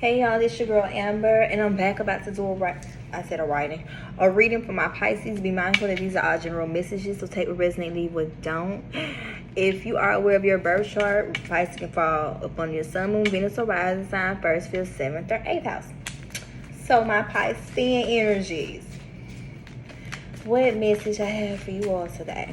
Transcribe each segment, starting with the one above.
Hey y'all, this your girl Amber, and I'm back about to do a reading for my Pisces. Be mindful that these are all general messages, so take what resonate, leave what don't. If you are aware of your birth chart, Pisces can fall upon your sun, moon, Venus, or rising sign, 1st, 5th, 7th, or 8th house. So my Piscean energies, what message I have for you all today?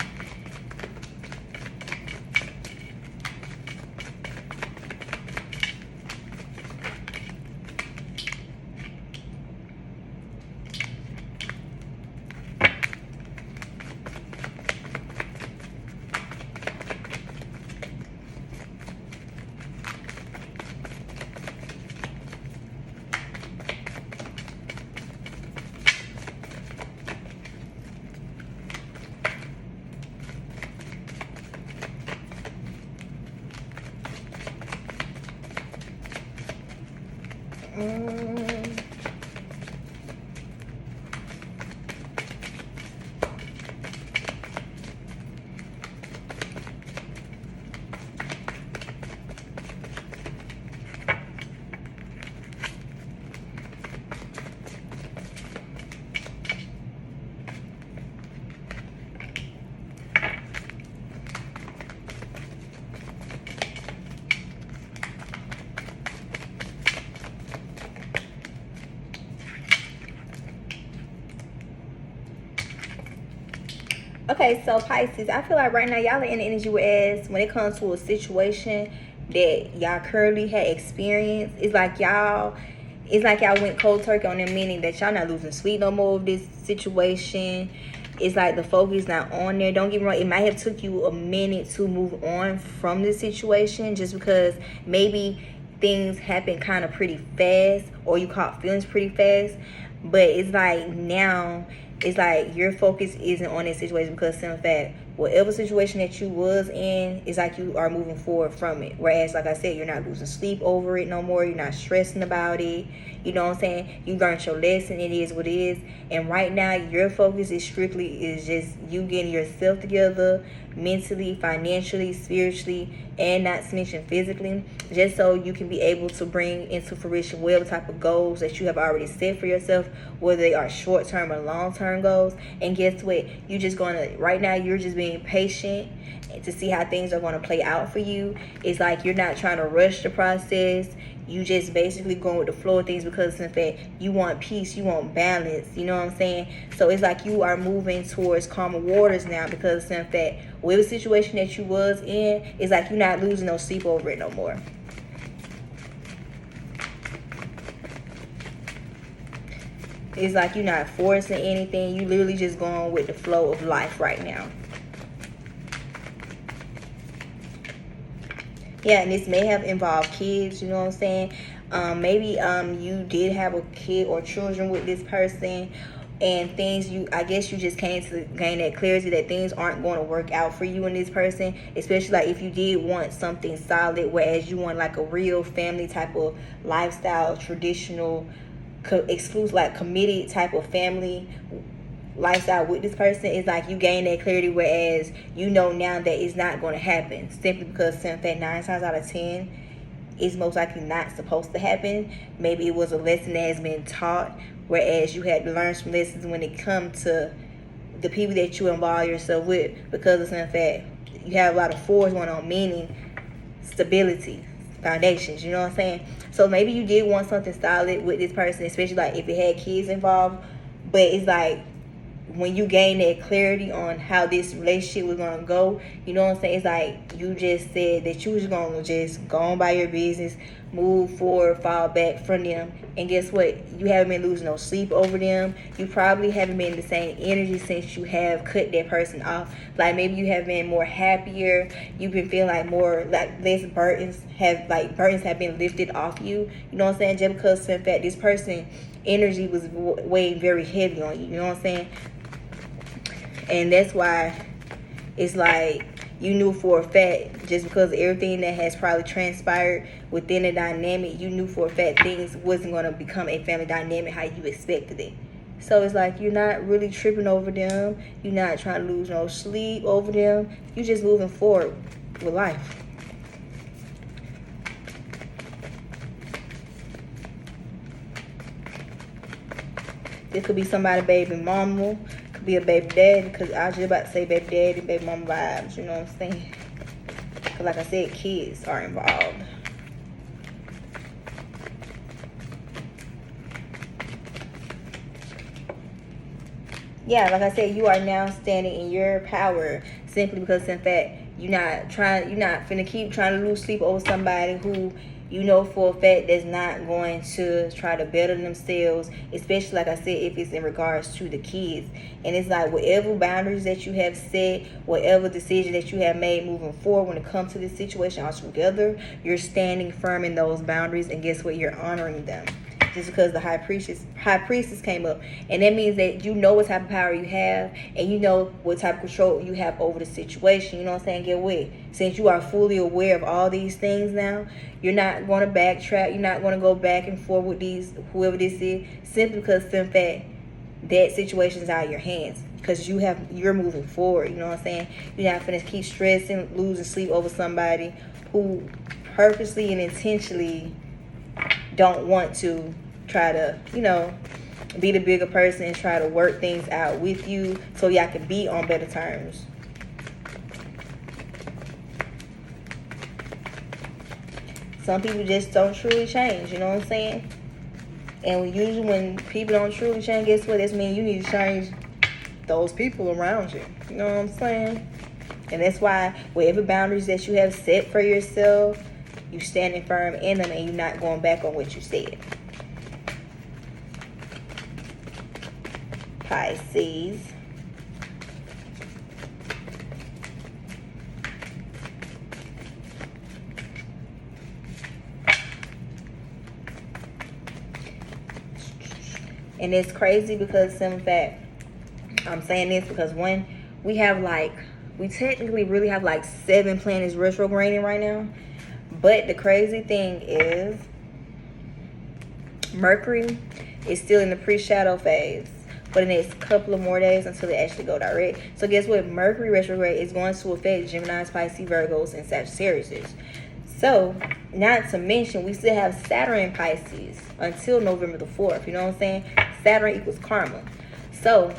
Okay, so Pisces, I feel like right now y'all are in the energy whereas when it comes to a situation that y'all currently had experienced, it's like y'all went cold turkey on them, meaning that y'all not losing sleep no more with this situation. It's like the focus not on there. Don't get me wrong, it might have took you a minute to move on from this situation just because maybe things happen kind of pretty fast or you caught feelings pretty fast. But it's like now it's like your focus isn't on this situation because in fact whatever situation that you was in, it's like you are moving forward from it. Whereas like I said, you're not losing sleep over it no more. You're not stressing about it. You know what I'm saying? You learned your lesson. It is what it is. And right now your focus is just you getting yourself together mentally, financially, spiritually, and not to mention physically, just so you can be able to bring into fruition whatever type of goals that you have already set for yourself, whether they are short-term or long-term goals. And guess what? Right now you're just being patient to see how things are going to play out for you. It's like you're not trying to rush the process. You just basically going with the flow of things because in fact you want peace, you want balance, you know what I'm saying? So it's like you are moving towards calmer waters now because in fact whatever situation that you was in, it's like you're not losing no sleep over it no more. It's like you're not forcing anything. You literally just going with the flow of life right now. Yeah, and this may have involved kids, you know what I'm saying? Maybe you did have a kid or children with this person, and I guess you just came to gain that clarity that things aren't going to work out for you and this person, especially like if you did want something solid, whereas you want like a real family type of lifestyle, traditional, exclusive, like committed type of family lifestyle with this person. Is like you gain that clarity, whereas you know now that it's not going to happen simply because in fact 9 times out of 10 it's most likely not supposed to happen. Maybe it was a lesson that has been taught, whereas you had to learn some lessons when it comes to the people that you involve yourself with, because it's in fact you have a lot of force going on, meaning stability, foundations, you know what I'm saying? So maybe you did want something solid with this person, especially like if it had kids involved, but it's like when you gain that clarity on how this relationship was going to go, you know what I'm saying? It's like you just said that you was going to just go on by your business, move forward, fall back from them. And guess what? You haven't been losing no sleep over them. You probably haven't been in the same energy since you have cut that person off. Like maybe you have been more happier. You've been feeling like more, like less burdens have been lifted off you. You know what I'm saying? Just because in fact this person energy was weighing very heavy on you. You know what I'm saying? And that's why it's like you knew for a fact, just because of everything that has probably transpired within the dynamic, you knew for a fact things wasn't going to become a family dynamic how you expected it. So it's like you're not really tripping over them. You're not trying to lose no sleep over them. You're just moving forward with life. This could be somebody baby mama, could be a baby daddy, because I was just about to say baby daddy, baby mama vibes, you know what I'm saying? Because like I said, kids are involved. Yeah, like I said, you are now standing in your power simply because, in fact, you're not finna keep trying to lose sleep over somebody who you know for a fact that's not going to try to better themselves, especially like I said, if it's in regards to the kids. And it's like whatever boundaries that you have set, whatever decision that you have made moving forward when it comes to this situation altogether, you're standing firm in those boundaries, and guess what? You're honoring them. Just because the high priestess came up, and that means that you know what type of power you have, and you know what type of control you have over the situation. You know what I'm saying? Get what? Since you are fully aware of all these things now, you're not going to backtrack. You're not going to go back and forth with whoever this is, simply because, in fact, that situation is out of your hands. Because you're moving forward. You know what I'm saying? You're not going to keep stressing, losing sleep over somebody who purposely and intentionally don't want to try to, be the bigger person and try to work things out with you so y'all can be on better terms. Some people just don't truly change, you know what I'm saying? And usually when people don't truly change, guess what? That means you need to change those people around you. You know what I'm saying? And that's why whatever boundaries that you have set for yourself, you standing firm in them, and you're not going back on what you said. Pisces. And it's crazy because, in fact, I'm saying this because one, we technically really have like 7 planets retrograding right now. But the crazy thing is Mercury is still in the pre-shadow phase for the next couple of more days until it actually go direct. So guess what? Mercury retrograde is going to affect Geminis, Pisces, Virgos, and Sagittarius. So, not to mention, we still have Saturn in Pisces until November the 4th. You know what I'm saying? Saturn equals karma. So,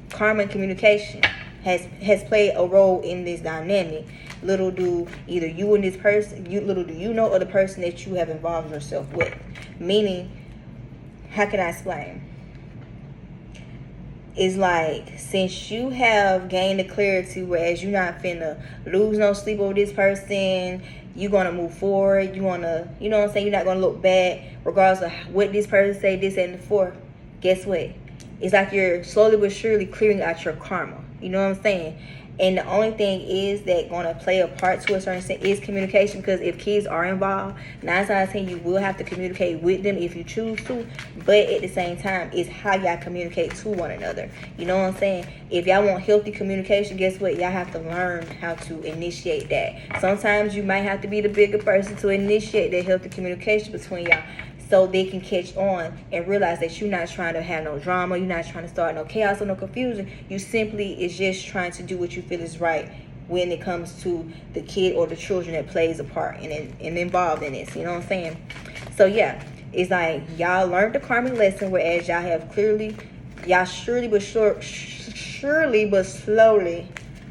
karma and communication has played a role in this dynamic. Little do either you and this person, little do you know, or the person that you have involved yourself with. Meaning, how can I explain? It's like, since you have gained the clarity, whereas you're not finna lose no sleep over this person, you're gonna move forward. You wanna, you know what I'm saying? You're not gonna look back, regardless of what this person say, this and the fourth. Guess what? It's like you're slowly but surely clearing out your karma. You know what I'm saying? And the only thing is that going to play a part to a certain extent is communication, because if kids are involved, 9 times out of 10 you will have to communicate with them if you choose to. But at the same time, it's how y'all communicate to one another. You know what I'm saying? If y'all want healthy communication, guess what? Y'all have to learn how to initiate that. Sometimes you might have to be the bigger person to initiate that healthy communication between y'all, so they can catch on and realize that you're not trying to have no drama. You're not trying to start no chaos or no confusion. You simply is just trying to do what you feel is right when it comes to the kid or the children that plays a part and involved in this. You know what I'm saying? So yeah, it's like y'all learned the karmic lesson, whereas y'all have surely but slowly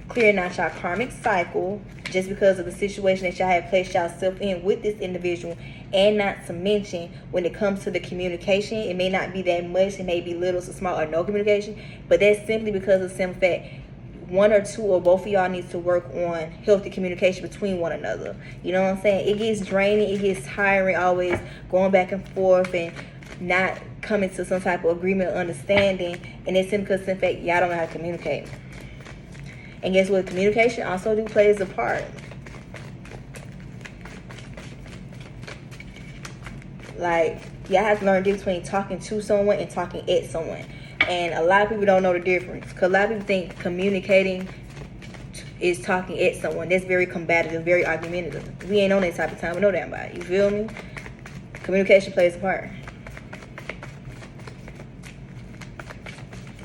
clearing out y'all karmic cycle, just because of the situation that y'all have placed yourself in with this individual. And not to mention, when it comes to the communication, it may not be that much, it may be little to small or no communication, but that's simply because of the simple fact one or two or both of y'all needs to work on healthy communication between one another. You know what I'm saying? It gets draining, it gets tiring, always going back and forth and not coming to some type of agreement or understanding, and it's simply because in fact y'all don't know how to communicate. And guess what? Communication also plays a part. Like, y'all have to learn the difference between talking to someone and talking at someone. And a lot of people don't know the difference. Because a lot of people think communicating is talking at someone. That's very combative, very argumentative. We ain't on that type of time. We know that about it. You feel me? Communication plays a part.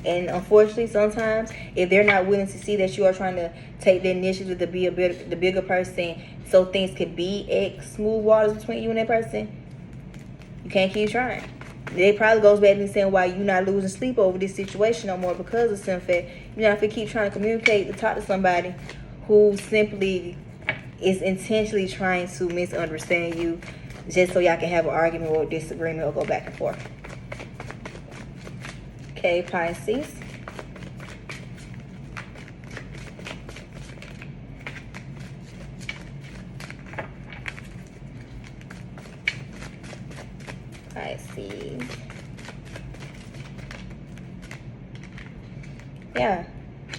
And unfortunately, sometimes, if they're not willing to see that you are trying to take the initiative to be the bigger person, so things could be smooth waters between you and that person, you can't keep trying. It probably goes back to saying why you're not losing sleep over this situation no more, because of some fact. You know, if you keep trying to communicate to talk to somebody who simply is intentionally trying to misunderstand you, just so y'all can have an argument or a disagreement or go back and forth. Okay, Pisces. Pisces. Yeah,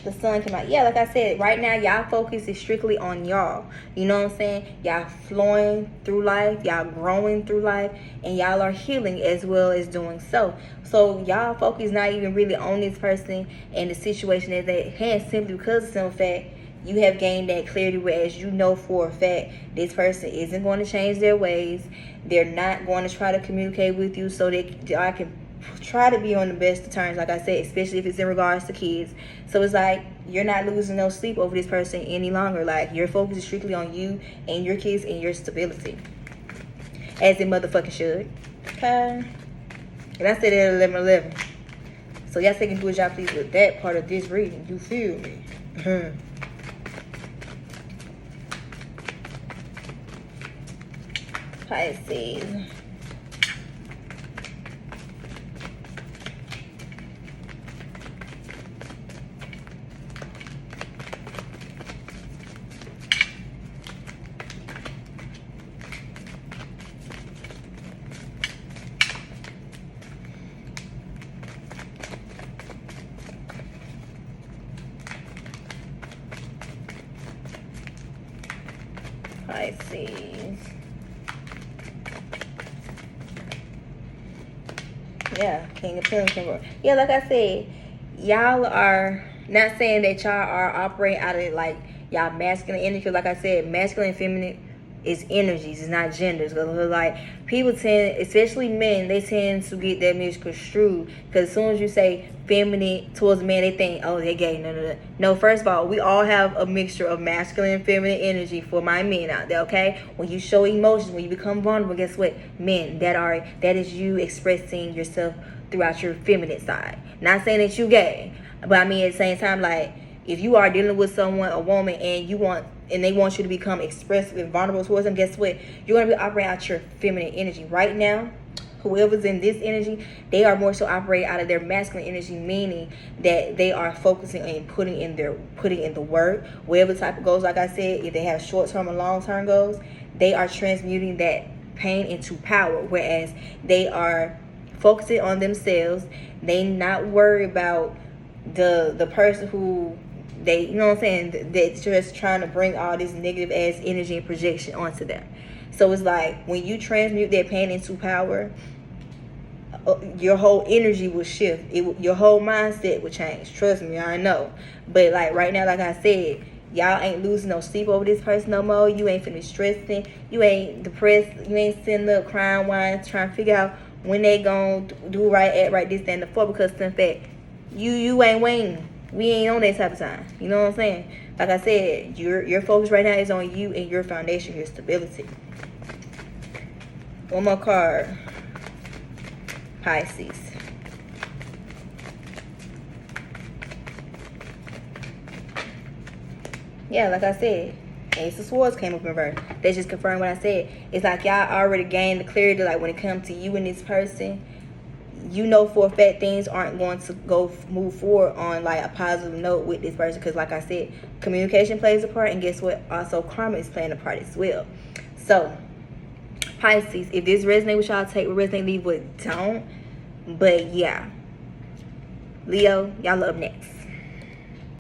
the sun came out. Yeah, like I said, right now y'all focus is strictly on y'all. You know what I'm saying? Y'all flowing through life, y'all growing through life, and y'all are healing as well as doing so. So y'all focus not even really on this person and the situation that they had, simply because of some fact you have gained that clarity, whereas you know for a fact this person isn't going to change their ways. They're not going to try to communicate with you so that I can try to be on the best of terms, like I said, especially if it's in regards to kids. So it's like you're not losing no sleep over this person any longer. Like, your focus is strictly on you and your kids and your stability, as it motherfucking should. Okay, and I said it at 11:11. So y'all can do what y'all please with that part of this reading. You feel me? Pisces. Pisces. Yeah, King of Pentacles. Yeah, like I said, y'all are not saying that y'all are operating out of like y'all masculine energy. Because like I said, masculine and feminine is energies, it's not genders. Because like people tend, especially men, they tend to get that misconstrued. Because as soon as you say feminine towards men, they think, oh, they're gay. No, first of all, we all have a mixture of masculine and feminine energy for my men out there, okay? When you show emotions, when you become vulnerable, guess what? Men, that is you expressing yourself throughout your feminine side. Not saying that you gay, but I mean at the same time, like, if you are dealing with someone, a woman, and they want you to become expressive and vulnerable towards them, guess what? You're going to be operating out your feminine energy. Right now, whoever's in this energy, they are more so operating out of their masculine energy, meaning that they are focusing on putting in the work, whatever type of goals. Like I said, if they have short-term and long-term goals, they are transmuting that pain into power, whereas they are focusing on themselves. They not worry about the person who they, you know what I'm saying, that's just trying to bring all this negative ass energy and projection onto them. So it's like when you transmute that pain into power, your whole energy will shift. Your whole mindset will change. Trust me, I know. But like right now, like I said, y'all ain't losing no sleep over this person no more. You ain't finna stressing. You ain't depressed. You ain't sitting up crying, whining, trying to figure out when they gonna do right, act right, this, that, and the four. Because in fact, you ain't waiting. We ain't on that type of time. You know what I'm saying? Like I said, your focus right now is on you and your foundation, your stability. One more card. Pisces. Yeah, like I said, Ace of Swords came up in reverse. They just confirmed what I said. It's like y'all already gained the clarity, like when it comes to you and this person, you know for a fact things aren't going to move forward on like a positive note with this person. Because like I said, communication plays a part, and guess what? Also karma is playing a part as well. So Pisces, if this resonates with y'all, take what resonates, leave what don't. But yeah, Leo, y'all up next.